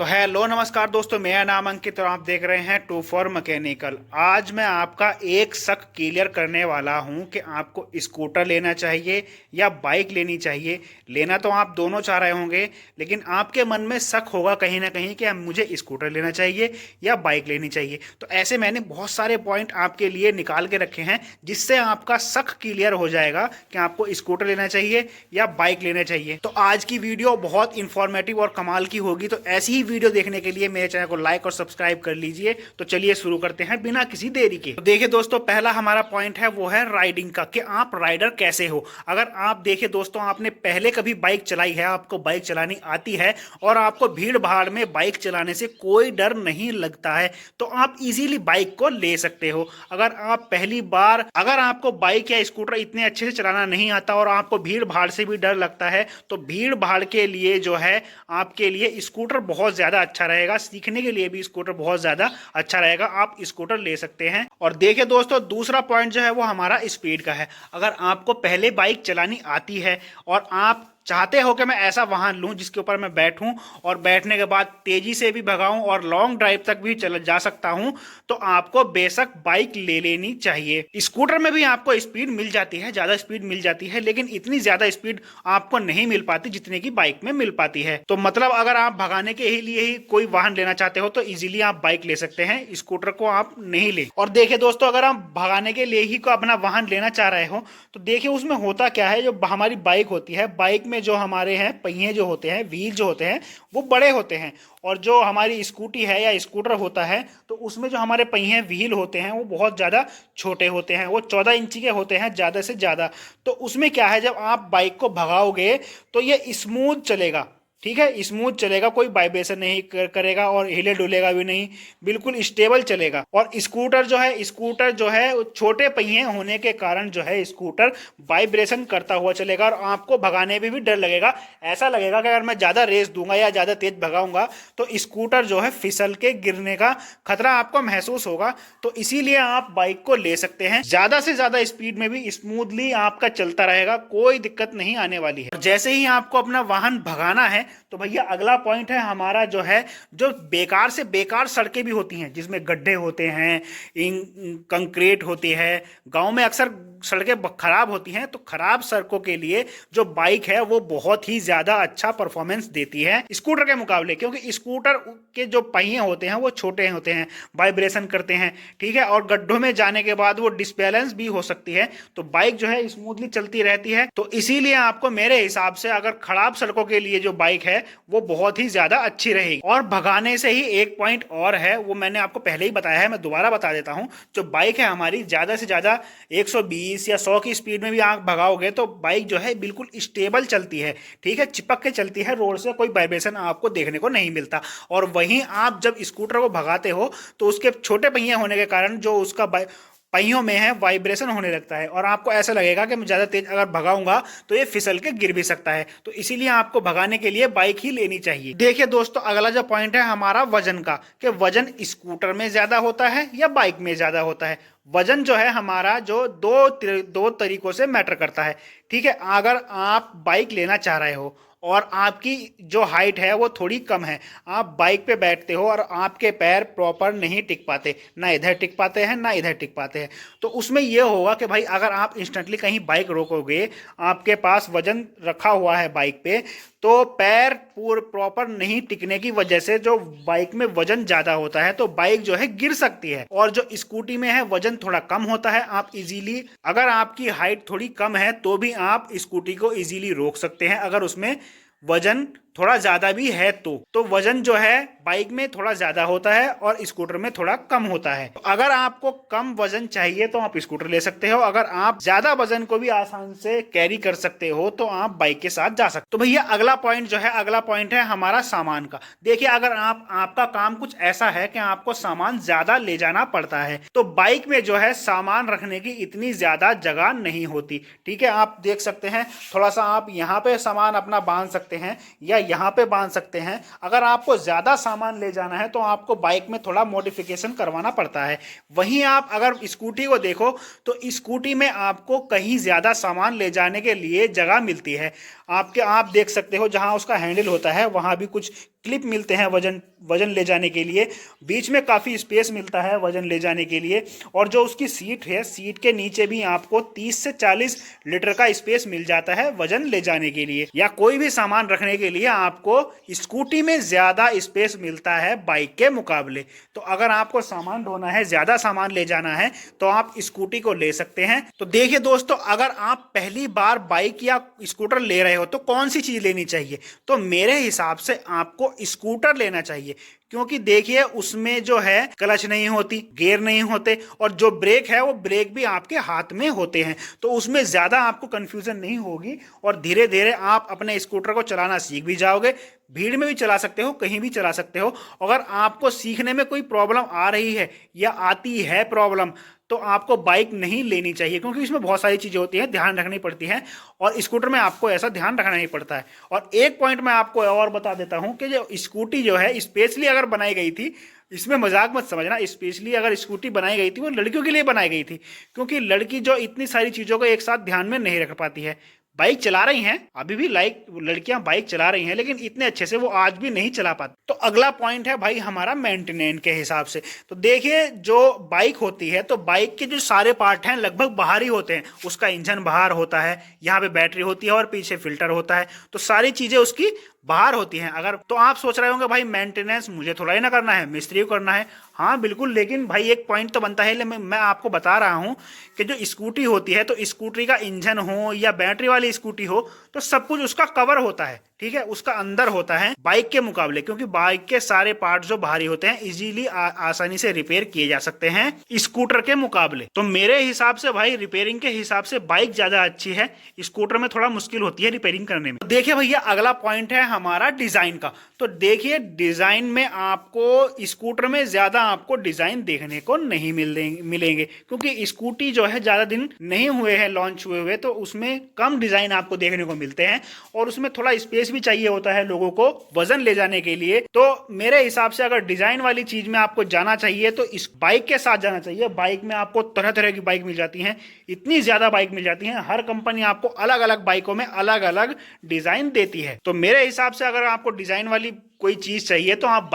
तो हेलो नमस्कार दोस्तों, मेरा नाम अंकित और आप देख रहे हैं टू फॉर मैकेनिकल। आज मैं आपका एक शक क्लियर करने वाला हूं कि आपको स्कूटर लेना चाहिए या बाइक लेनी चाहिए। लेना तो आप दोनों चाह रहे होंगे, लेकिन आपके मन में शक होगा कहीं ना कहीं कि मुझे स्कूटर लेना चाहिए या बाइक लेनी चाहिए। तो ऐसे मैंने बहुत सारे पॉइंट आपके लिए निकाल के रखे हैं जिससे आपका शक क्लियर हो जाएगा कि आपको स्कूटर लेना चाहिए या बाइक लेना चाहिए। तो आज की वीडियो बहुत इंफॉर्मेटिव और कमाल की होगी, तो ऐसी ही वीडियो देखने के लिए मेरे चैनल को लाइक और सब्सक्राइब कर लीजिए। तो चलिए शुरू करते हैं बिना किसी देरी के। तो देखिए दोस्तों, पहला हमारा पॉइंट है वो है राइडिंग का, कि आप राइडर कैसे हो। अगर आप देखिए दोस्तों, आपने पहले कभी बाइक चलाई है, आपको बाइक चलानी आती है और आपको भीड़ भाड़ में बाइक चलाने से कोई डर नहीं लगता है, तो आप इजीली बाइक को ले सकते हो। अगर आप पहली बार अगर आपको बाइक या स्कूटर इतने अच्छे से चलाना नहीं आता और आपको भीड़ भाड़ से भी डर लगता है, तो भीड़ भाड़ के लिए जो है आपके लिए स्कूटर बहुत ज्यादा अच्छा रहेगा। सीखने के लिए भी स्कूटर बहुत ज्यादा अच्छा रहेगा, आप स्कूटर ले सकते हैं। और देखिए दोस्तों, दूसरा पॉइंट जो है वो हमारा स्पीड का है। अगर आपको पहले बाइक चलानी आती है और आप चाहते हो कि मैं ऐसा वाहन लूं जिसके ऊपर मैं बैठूं और बैठने के बाद तेजी से भी भगाऊं और लॉन्ग ड्राइव तक भी चल जा सकता हूं, तो आपको बेशक बाइक ले लेनी चाहिए। स्कूटर में भी आपको स्पीड मिल जाती है, ज्यादा स्पीड मिल जाती है, लेकिन इतनी ज्यादा स्पीड आपको नहीं मिल पाती जितने की बाइक में मिल पाती है। तो मतलब अगर आप भगाने के लिए ही कोई वाहन लेना चाहते हो तो इजीली आप बाइक ले सकते हैं, स्कूटर को आप नहीं ले। और देखिए दोस्तों, अगर आप भगाने के लिए ही को अपना वाहन लेना चाह रहे हो तो देखिए उसमें होता क्या है। जो हमारी बाइक होती है, बाइक में जो हमारे हैं पहिए जो होते हैं, व्हील जो होते हैं, वो बड़े होते हैं। और जो हमारी स्कूटी है या स्कूटर होता है, तो उसमें जो हमारे पहिए व्हील होते हैं वो बहुत ज़्यादा छोटे होते हैं, वो 14 इंची के होते हैं ज़्यादा से ज़्यादा। तो उसमें क्या है, जब आप बाइक को भगाओगे तो ये स्मूथ चलेगा, ठीक है, स्मूथ चलेगा, कोई वाइब्रेशन नहीं करेगा और हिले डुलेगा भी नहीं, बिल्कुल स्टेबल चलेगा। और स्कूटर जो है छोटे पहिए होने के कारण जो है स्कूटर वाइब्रेशन करता हुआ चलेगा और आपको भगाने में भी डर लगेगा। ऐसा लगेगा कि अगर मैं ज्यादा रेस दूंगा या ज्यादा तेज भगाऊंगा तो स्कूटर जो है फिसल के गिरने का खतरा आपको महसूस होगा। तो इसीलिए आप बाइक को ले सकते हैं, ज्यादा से ज्यादा स्पीड में भी स्मूथली आपका चलता रहेगा, कोई दिक्कत नहीं आने वाली है। जैसे ही आपको अपना वाहन भगाना है तो भैया अगला पॉइंट है हमारा जो है, जो बेकार से बेकार सड़कें भी होती हैं जिसमें गड्ढे होते हैं, कंक्रीट होती है, गांव में अक्सर सड़कें खराब होती हैं, तो खराब सड़कों के लिए जो बाइक है वो बहुत ही ज्यादा अच्छा परफॉर्मेंस देती है स्कूटर के मुकाबले, क्योंकि स्कूटर के जो पहिए होते हैं वो छोटे होते हैं, वाइब्रेशन करते हैं, ठीक है, और गड्ढों में जाने के बाद वो डिसबैलेंस भी हो सकती है। तो बाइक जो है स्मूथली चलती रहती है। तो इसीलिए आपको मेरे हिसाब से अगर खराब सड़कों के लिए जो बाइक है वो बहुत ही ज्यादा अच्छी रहेगी। और भगाने से ही एक पॉइंट और है, वो मैंने आपको पहले ही बताया है, मैं दोबारा बता देता हूं। जो बाइक है हमारी, ज्यादा से ज्यादा 120 या 100 की स्पीड में भी आप भगाओगे तो बाइक जो है बिल्कुल स्टेबल चलती है, ठीक है, चिपक के चलती है रोड से, कोई वाइब्रेशन आपको देखने को नहीं मिलता। और वहीं आप जब स्कूटर को भगाते हो तो उसके छोटे पहिए होने के कारण जो उसका पहियों में है वाइब्रेशन होने लगता है और आपको ऐसा लगेगा कि मैं ज़्यादा तेज अगर भगाऊंगा तो ये फिसल के गिर भी सकता है। तो इसीलिए आपको भगाने के लिए बाइक ही लेनी चाहिए। देखिए दोस्तों, अगला जो पॉइंट है हमारा वजन का, कि वजन स्कूटर में ज़्यादा होता है या बाइक में ज़्यादा होता है। वजन जो है हमारा जो दो तरीकों से मैटर करता है, ठीक है। अगर आप बाइक लेना चाह रहे हो और आपकी जो हाइट है वो थोड़ी कम है, आप बाइक पे बैठते हो और आपके पैर प्रॉपर नहीं टिक पाते, ना इधर टिक पाते हैं ना इधर टिक पाते हैं, तो उसमें यह होगा कि भाई अगर आप इंस्टेंटली कहीं बाइक रोकोगे, आपके पास वजन रखा हुआ है बाइक पे, तो पैर प्रॉपर नहीं टिकने की वजह से जो बाइक में वजन ज्यादा होता है तो बाइक जो है गिर सकती है। और जो स्कूटी में है वजन थोड़ा कम होता है, आप इजीली, अगर आपकी हाइट थोड़ी कम है तो भी आप स्कूटी को इजीली रोक सकते हैं। अगर उसमें वजन थोड़ा ज्यादा भी है तो वजन जो है बाइक में थोड़ा ज्यादा होता है और स्कूटर में थोड़ा कम होता है। तो अगर आपको कम वजन चाहिए तो आप स्कूटर ले सकते हो, अगर आप ज्यादा वजन को भी आसान से कैरी कर सकते हो तो आप बाइक के साथ जा सकते हो। तो भैया अगला पॉइंट जो है, अगला पॉइंट है हमारा सामान का। देखिए अगर आपका काम कुछ ऐसा है कि आपको सामान ज्यादा ले जाना पड़ता है तो बाइक में जो है सामान रखने की इतनी ज्यादा जगह नहीं होती, ठीक है। आप देख सकते हैं, थोड़ा सा आप यहाँ पे सामान अपना बांध सकते हैं या यहाँ पे बांध सकते हैं। अगर आपको ज्यादा सामान ले जाना है तो आपको बाइक में थोड़ा मॉडिफिकेशन करवाना पड़ता है। वहीं आप अगर स्कूटी को देखो तो स्कूटी में आपको कहीं ज्यादा सामान ले जाने के लिए जगह मिलती है। आप देख सकते हो जहां उसका हैंडल होता है वहां भी कुछ क्लिप मिलते हैं वजन वजन ले जाने के लिए, बीच में काफ़ी स्पेस मिलता है वजन ले जाने के लिए, और जो उसकी सीट है, सीट के नीचे भी आपको 30 से 40 लीटर का स्पेस मिल जाता है वजन ले जाने के लिए, या कोई भी सामान रखने के लिए आपको स्कूटी में ज़्यादा स्पेस मिलता है बाइक के मुकाबले। तो अगर आपको सामान ढोना है, ज़्यादा सामान ले जाना है, तो आप स्कूटी को ले सकते हैं। तो देखिए दोस्तों, अगर आप पहली बार बाइक या स्कूटर ले रहे हो तो कौन सी चीज़ लेनी चाहिए? तो मेरे हिसाब से आपको स्कूटर लेना चाहिए, क्योंकि देखिए उसमें जो है क्लच नहीं होती, गियर नहीं होते, और जो ब्रेक है वो ब्रेक भी आपके हाथ में होते हैं, तो उसमें ज़्यादा आपको कंफ्यूजन नहीं होगी और धीरे धीरे आप अपने स्कूटर को चलाना सीख भी जाओगे। भीड़ में भी चला सकते हो, कहीं भी चला सकते हो। अगर आपको सीखने में कोई प्रॉब्लम आ रही है या आती है प्रॉब्लम, तो आपको बाइक नहीं लेनी चाहिए, क्योंकि इसमें बहुत सारी चीज़ें होती हैं, ध्यान रखनी पड़ती हैं, और स्कूटर में आपको ऐसा ध्यान रखना नहीं पड़ता है। और एक पॉइंट मैं आपको और बता देता हूं कि जो स्कूटी जो है स्पेशली अगर बनाई गई थी, इसमें मजाक मत समझना, स्पेशली अगर स्कूटी बनाई गई थी वो लड़कियों के लिए बनाई गई थी, क्योंकि लड़की जो इतनी सारी चीज़ों को एक साथ ध्यान में नहीं रख पाती है। बाइक चला रही हैं अभी भी, लड़कियां बाइक चला रही हैं, लेकिन इतने अच्छे से वो आज भी नहीं चला पाती। तो अगला पॉइंट है भाई हमारा मेंटेनेंस के हिसाब से। तो देखिए जो बाइक होती है, तो बाइक के जो सारे पार्ट हैं लगभग बाहर ही होते हैं। उसका इंजन बाहर होता है, यहाँ पे बैटरी होती है और पीछे फिल्टर होता है, तो सारी चीजें उसकी बाहर होती हैं। अगर तो आप सोच रहे होंगे भाई मेंटेनेंस मुझे थोड़ा ही ना करना है, मिस्त्री को करना है। हाँ बिल्कुल, लेकिन भाई एक पॉइंट तो बनता है, मैं आपको बता रहा हूँ कि जो स्कूटी होती है, तो स्कूटी का इंजन हो या बैटरी वाली स्कूटी हो, तो सब कुछ उसका कवर होता है, ठीक है, उसका अंदर होता है बाइक के मुकाबले, क्योंकि बाइक के सारे पार्ट जो बाहरी होते हैं इजीली आसानी से रिपेयर किए जा सकते हैं स्कूटर के मुकाबले। तो मेरे हिसाब से भाई रिपेयरिंग के हिसाब से बाइक ज्यादा अच्छी है, स्कूटर में थोड़ा मुश्किल होती है रिपेयरिंग करने में। तो देखिए भैया अगला पॉइंट है हमारा डिजाइन का। तो देखिए डिजाइन में आपको स्कूटर में ज्यादा आपको डिजाइन देखने को नहीं मिलेंगे, क्योंकि स्कूटी जो है ज्यादा दिन नहीं हुए हैं लॉन्च हुए, तो उसमें कम डिजाइन आपको देखने को मिलते हैं, और उसमें थोड़ा स्पेस भी चाहिए होता है लोगों को वजन ले जाने के लिए। तो मेरे हिसाब से अगर डिजाइन वाली चीज में आपको जाना चाहिए तो इस बाइक के साथ जाना चाहिए। बाइक में आपको तरह तरह की बाइक मिल जाती हैं, इतनी ज्यादा बाइक मिल जाती हैं, हर कंपनी आपको अलग अलग बाइकों में अलग अलग डिजाइन देती है। तो मेरे हिसाब से अगर आपको डिजाइन वाली कोई चीज चाहिए तो आप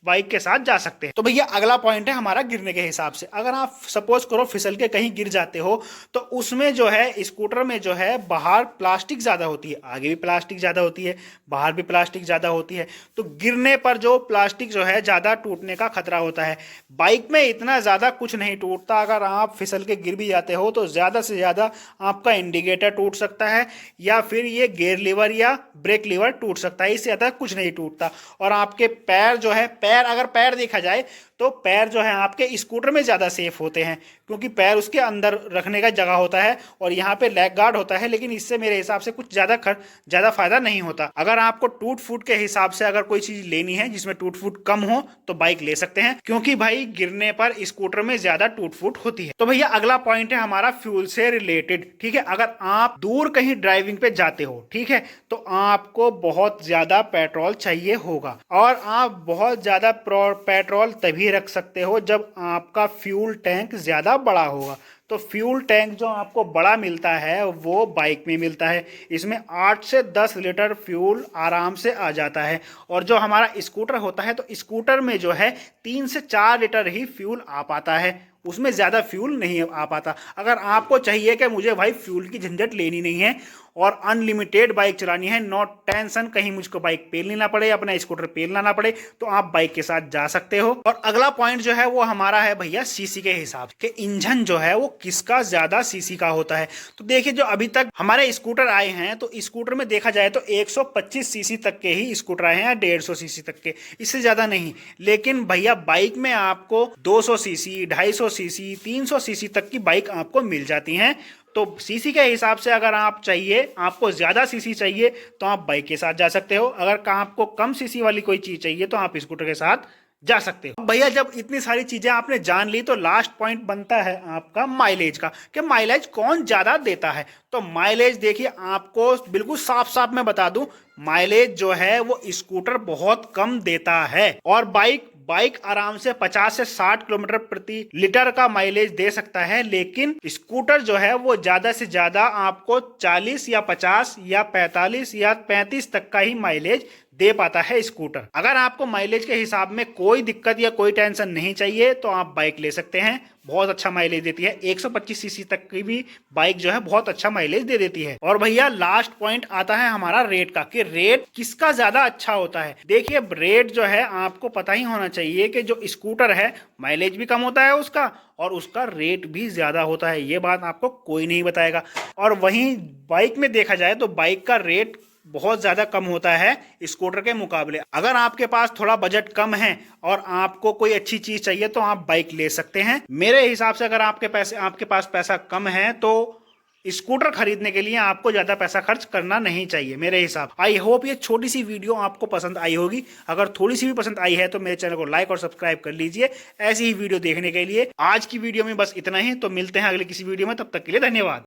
बाइक के साथ जा सकते हैं। तो भैया अगला पॉइंट है हमारा गिरने के हिसाब से। अगर आप सपोज करो फिसल के कहीं गिर जाते हो, तो उसमें जो है स्कूटर में जो है बाहर प्लास्टिक ज्यादा होती है, आगे भी प्लास्टिक ज्यादा होती है, बाहर भी प्लास्टिक ज्यादा होती है, तो गिरने पर जो प्लास्टिक जो है ज्यादा टूटने का खतरा होता है। बाइक में इतना ज्यादा कुछ नहीं टूटता, अगर आप फिसल के गिर भी जाते हो तो ज्यादा से ज्यादा आपका इंडिकेटर टूट सकता है, या फिर ये गियर लीवर या ब्रेक लीवर टूट सकता है, इससे ज्यादा कुछ नहीं टूटता। और आपके पैर जो है, अगर पैर देखा जाए तो पैर जो है आपके स्कूटर में ज्यादा सेफ होते हैं, क्योंकि पैर उसके अंदर रखने का जगह होता है और यहाँ पे लेग गार्ड होता है, लेकिन इससे मेरे हिसाब से कुछ ज्यादा फायदा नहीं होता। अगर आपको टूट फूट के हिसाब से अगर कोई चीज लेनी है जिसमें टूट फूट कम हो तो बाइक ले सकते हैं, क्योंकि भाई गिरने पर स्कूटर में ज्यादा टूट फूट होती है। तो भैया अगला पॉइंट है हमारा फ्यूल से रिलेटेड, ठीक है। अगर आप दूर कहीं ड्राइविंग पे जाते हो, ठीक है, तो आपको बहुत ज्यादा पेट्रोल चाहिए होगा, और आप बहुत ज्यादा पेट्रोल तभी रख सकते हो जब आपका फ्यूल टैंक ज्यादा बड़ा होगा। तो फ्यूल टैंक जो आपको बड़ा मिलता है वो बाइक में मिलता है, इसमें 8 से 10 लीटर फ्यूल आराम से आ जाता है। और जो हमारा स्कूटर होता है, तो स्कूटर में जो है 3 से 4 लीटर ही फ्यूल आ पाता है, उसमें ज़्यादा फ्यूल नहीं आ पाता। अगर आपको चाहिए कि मुझे भाई फ्यूल की झंझट लेनी नहीं है और अनलिमिटेड बाइक चलानी है, नो टेंशन, कहीं मुझको बाइक पेलनी ना पड़े, अपना स्कूटर पेलना ना पड़े, तो आप बाइक के साथ जा सकते हो। और अगला पॉइंट जो है वो हमारा है भैया सीसी के हिसाब के, इंजन जो है वो किसका ज्यादा सीसी का होता है। तो देखिए जो अभी तक हमारे स्कूटर आए हैं, तो स्कूटर में देखा जाए तो 125 सीसी तक के ही स्कूटर आए हैं, 150 सीसी तक के, इससे ज्यादा नहीं। लेकिन भैया बाइक में आपको 200 सीसी, 250 सीसी, 300 सीसी तक की बाइक आपको मिल जाती हैं। तो सीसी के हिसाब से अगर आप चाहिए, आपको ज्यादा सीसी चाहिए, तो आप बाइक के साथ जा सकते हो। अगर आपको कम सीसी वाली कोई चीज चाहिए तो आप स्कूटर के साथ जा सकते हो। भैया जब इतनी सारी चीजें आपने जान ली, तो लास्ट पॉइंट बनता है आपका माइलेज का, कि माइलेज कौन ज्यादा देता है। तो माइलेज देखिए आपको बिल्कुल साफ साफ मैं बता दूं, माइलेज जो है वो स्कूटर बहुत कम देता है, और बाइक आराम से 50 से 60 किलोमीटर प्रति लीटर का माइलेज दे सकता है। लेकिन स्कूटर जो है वो ज्यादा से ज्यादा आपको 40 या 50 या 45 या 35 तक का ही माइलेज दे पाता है स्कूटर। अगर आपको माइलेज के हिसाब में कोई दिक्कत या कोई टेंशन नहीं चाहिए तो आप बाइक ले सकते हैं। बहुत अच्छा माइलेज देती है, 125 सीसी तक की भी बाइक जो है बहुत अच्छा माइलेज दे देती है। और भैया लास्ट पॉइंट आता है हमारा रेट का, कि रेट किसका ज्यादा अच्छा होता है। देखिए रेट जो है आपको पता ही होना चाहिए कि जो स्कूटर है माइलेज भी कम होता है उसका, और उसका रेट भी ज्यादा होता है, ये बात आपको कोई नहीं बताएगा। और वहीं बाइक में देखा जाए तो बाइक का रेट बहुत ज़्यादा कम होता है स्कूटर के मुकाबले। अगर आपके पास थोड़ा बजट कम है और आपको कोई अच्छी चीज़ चाहिए तो आप बाइक ले सकते हैं। मेरे हिसाब से अगर आपके पास पैसा कम है तो स्कूटर खरीदने के लिए आपको ज़्यादा पैसा खर्च करना नहीं चाहिए मेरे हिसाब। आई होप ये छोटी सी वीडियो आपको पसंद आई होगी। अगर थोड़ी सी भी पसंद आई है तो मेरे चैनल को लाइक और सब्सक्राइब कर लीजिए ऐसी ही वीडियो देखने के लिए। आज की वीडियो में बस इतना ही, तो मिलते हैं अगले किसी वीडियो में, तब तक के लिए धन्यवाद।